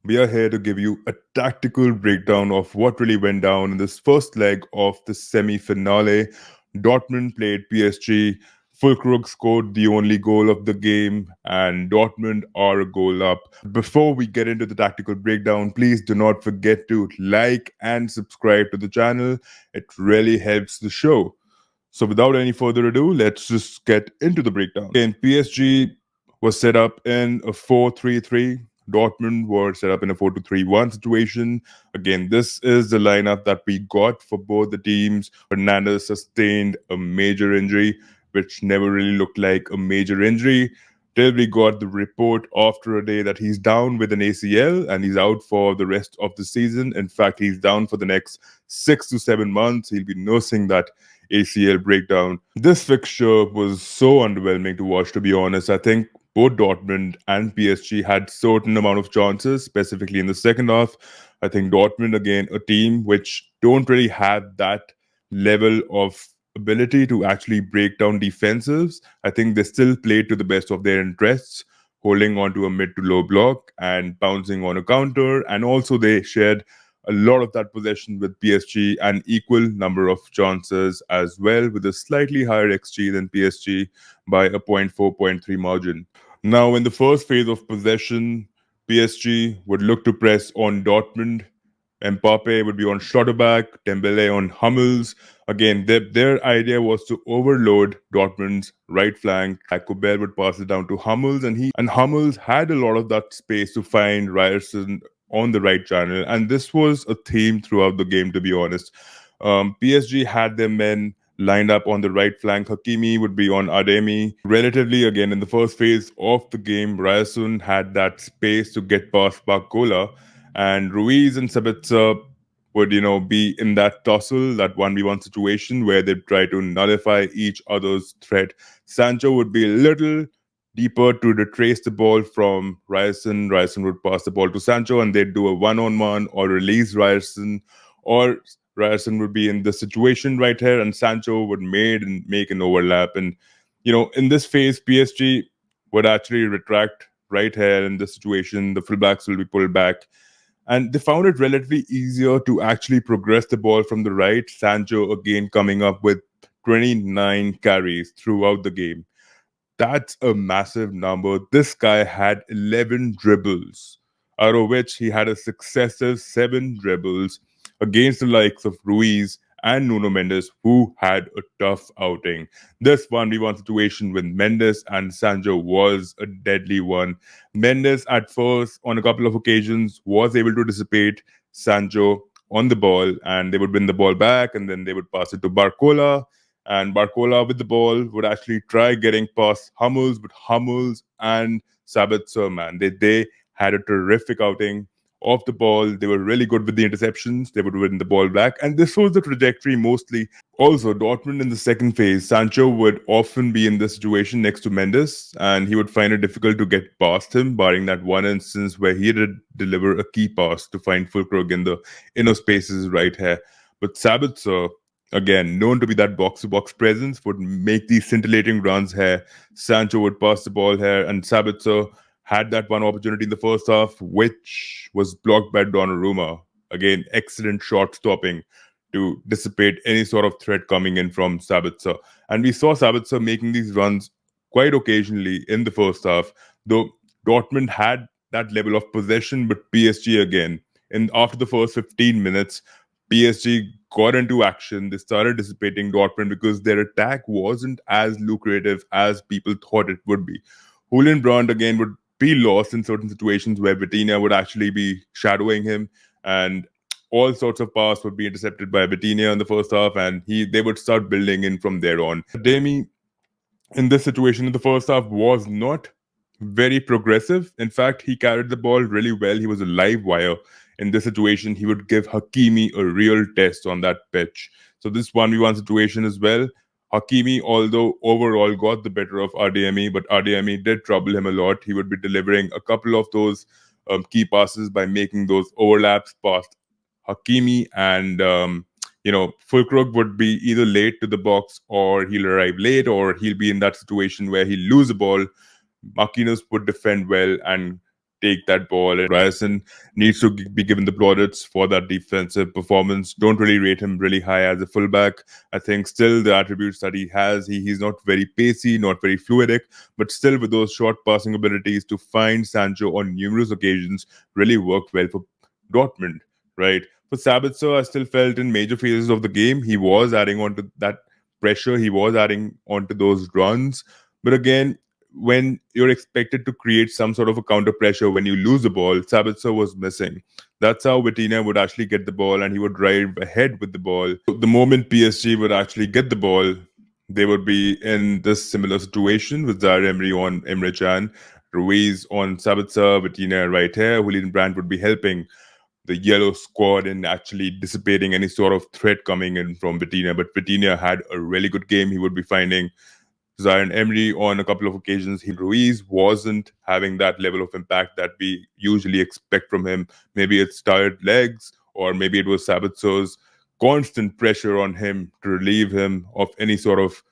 We are here to give you a tactical breakdown of what really went down in this first leg of the semi finale. Dortmund played PSG. Fulkrug scored the only goal of the game, and Dortmund are a goal up. Before we get into the tactical breakdown, please do not forget to like and subscribe to the channel. It really helps the show. So, without any further ado, let's just get into the breakdown. Again, PSG was set up in a 4-3-3. Dortmund were set up in a 4-2-3-1 situation. Again, this is the lineup that we got for both the teams. Fernandez sustained a major injury, which never really looked like a major injury till we got the report after a day that he's down with an ACL and he's out for the rest of the season. In fact, he's down for the next 6 to 7 months. He'll be nursing that ACL breakdown. This fixture was so underwhelming to watch, to be honest. I think both Dortmund and PSG had certain amount of chances, specifically in the second half. I think Dortmund, again, a team which don't really have that level of ability to actually break down defensives. I think they still played to the best of their interests, holding on to a mid to low block and bouncing on a counter. And also they shared a lot of that possession with PSG, an equal number of chances as well, with a slightly higher XG than PSG by a point 4, point 3 margin. Now, in the first phase of possession, PSG would look to press on Dortmund. Mbappe would be on Schlotterbeck, Dembele on Hummels. Again, their idea was to overload Dortmund's right flank. Kobel would pass it down to Hummels, and Hummels had a lot of that space to find Ryerson on the right channel. And this was a theme throughout the game, to be honest. PSG had their men lined up on the right flank. Hakimi would be on Ademi. Relatively, again, in the first phase of the game, Ryerson had that space to get past Barcola, and Ruiz and Sabitzer would, be in that tussle, that 1v1 situation where they try to nullify each other's threat. Sancho would be a little deeper to retrace the ball from Ryerson. Ryerson would pass the ball to Sancho and they'd do a one-on-one or release Ryerson, or Ryerson would be in the situation right here and Sancho would make an overlap. And, in this phase, PSG would actually retract right here in this situation. The fullbacks will be pulled back. And they found it relatively easier to actually progress the ball from the right. Sancho again coming up with 29 carries throughout the game. That's a massive number. This guy had 11 dribbles, out of which he had a successive 7 dribbles against the likes of Ruiz and Nuno Mendes, who had a tough outing. This 1v1 situation with Mendes and Sancho was a deadly one. Mendes, at first, on a couple of occasions, was able to dissipate Sancho on the ball, and they would win the ball back, and then they would pass it to Barcola, and Barcola with the ball would actually try getting past Hummels, but Hummels and Sabitzer, man, they had a terrific outing off the ball. They were really good with the interceptions. They would win the ball back. And this was the trajectory mostly. Also, Dortmund in the second phase, Sancho would often be in this situation next to Mendes, and he would find it difficult to get past him, barring that one instance where he did deliver a key pass to find Fulkrug in the inner spaces right here. But Sabitzer, again, known to be that box-to-box presence, would make these scintillating runs here. Sancho would pass the ball here, and Sabitzer had that one opportunity in the first half, which was blocked by Donnarumma. Again, excellent shot stopping to dissipate any sort of threat coming in from Sabitzer. And we saw Sabitzer making these runs quite occasionally in the first half, though Dortmund had that level of possession, but PSG again. And after the first 15 minutes, PSG got into action. They started dissipating Dortmund because their attack wasn't as lucrative as people thought it would be. Julian Brandt again would be lost in certain situations where Vitinha would actually be shadowing him, and all sorts of passes would be intercepted by Vitinha in the first half, and they would start building in from there on. Demi in this situation in the first half was not very progressive. In fact, he carried the ball really well. He was a live wire. In this situation, he would give Hakimi a real test on that pitch. So this 1v1 situation as well. Hakimi, although overall got the better of RDME, but RDME did trouble him a lot. He would be delivering a couple of those key passes by making those overlaps past Hakimi, and Fulkrug would be either late to the box or he'll arrive late, or he'll be in that situation where he'll lose the ball. Marquinhos would defend well and take that ball, and Ryerson needs to be given the plaudits for that defensive performance. Don't really rate him really high as a fullback. I think still the attributes that he has, he's not very pacey, not very fluidic, but still with those short passing abilities to find Sancho on numerous occasions really worked well for Dortmund, right? For Sabitzer, I still felt in major phases of the game, he was adding on to that pressure, he was adding on to those runs. But again, when you're expected to create some sort of a counter pressure when you lose the ball, Sabitzer was missing. That's how Vitinha would actually get the ball and he would drive ahead with the ball. The moment PSG would actually get the ball, they would be in this similar situation with Zaire Emery on Emre Can, Ruiz on Sabitzer, Vitinha right here. Julian Brandt would be helping the yellow squad in actually dissipating any sort of threat coming in from Vitinha. But Vitinha had a really good game. He would be finding Zion Emery on a couple of occasions. Ruiz wasn't having that level of impact that we usually expect from him. Maybe it's tired legs, or maybe it was Sabitzer's constant pressure on him to relieve him of any sort of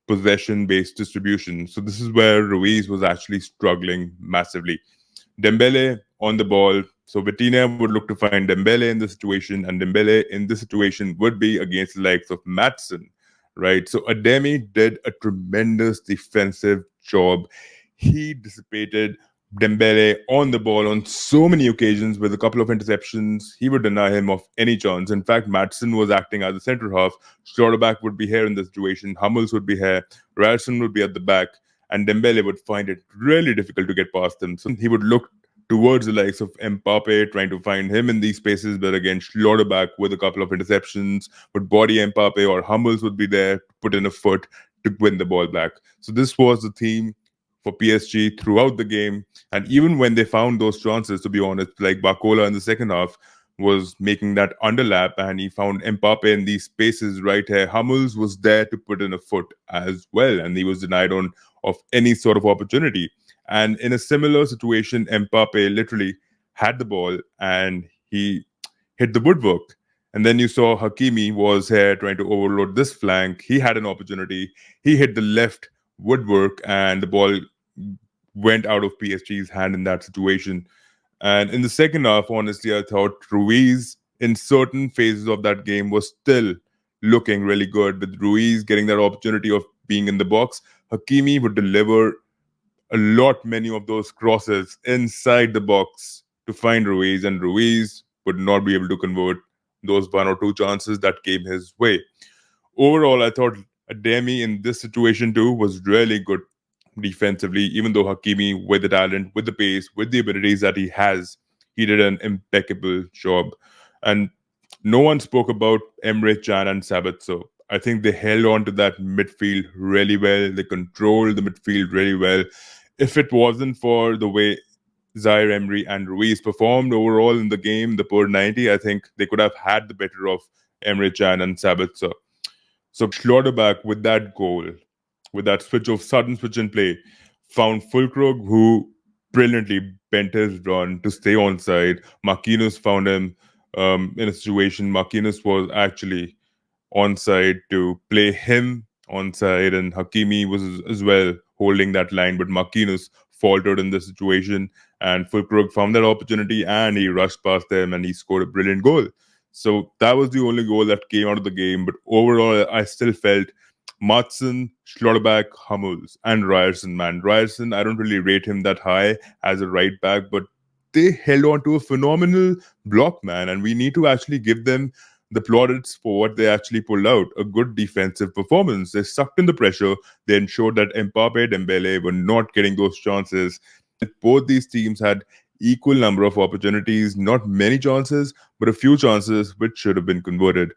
possession-based distribution. So this is where Ruiz was actually struggling massively. Dembele on the ball. So Vitinha would look to find Dembele in the situation, and Dembele in this situation would be against the likes of Matson, right? So Ademi did a tremendous defensive job. He dissipated Dembele on the ball on so many occasions with a couple of interceptions. He would deny him of any chance. In fact, Matson was acting as a centre half. Schlotterbeck would be here in this situation. Hummels would be here. Ryerson would be at the back. And Dembele would find it really difficult to get past him. So he would look towards the likes of Mbappe, trying to find him in these spaces. But again, Schlotterbeck with a couple of interceptions would body Mbappe, or Hummels would be there to put in a foot to win the ball back. So this was the theme for PSG throughout the game. And even when they found those chances, to be honest, like Bacola in the second half was making that underlap and he found Mbappe in these spaces right here. Hummels was there to put in a foot as well, and he was denied on of any sort of opportunity. And in a similar situation, Mbappe literally had the ball and he hit the woodwork. And then you saw Hakimi was here trying to overload this flank. He had an opportunity. He hit the left woodwork and the ball went out of PSG's hand in that situation. And in the second half, honestly, I thought Ruiz in certain phases of that game was still looking really good. With Ruiz getting that opportunity of being in the box, Hakimi would deliver many of those crosses inside the box to find Ruiz, and Ruiz would not be able to convert those one or two chances that came his way. Overall, I thought Ademi in this situation too was really good defensively, even though Hakimi, with the talent, with the pace, with the abilities that he has, he did an impeccable job. And no one spoke about Emre Can and Sabitzer. I think they held on to that midfield really well. They controlled the midfield really well. If it wasn't for the way Zaire Emery and Ruiz performed overall in the game, the per 90, I think they could have had the better of Emre Can and Sabitzer. So Schlotterbeck with that goal, with that sudden switch in play, found Fulkrug, who brilliantly bent his run to stay onside. Marquinhos found him in a situation. Marquinhos was actually onside to play him onside, and Hakimi was as well holding that line, but Marquinhos faltered in this situation, and Fulkrug found that opportunity and he rushed past them and he scored a brilliant goal. So that was the only goal that came out of the game, but overall, I still felt Matson, Schlotterbeck, Hummels, and Ryerson. Man, Ryerson, I don't really rate him that high as a right back, but they held on to a phenomenal block, man, and we need to actually give them the plaudits for what they actually pulled out. A good defensive performance. They sucked in the pressure. They ensured that Mbappe, Dembele were not getting those chances. Both these teams had equal number of opportunities, not many chances, but a few chances which should have been converted.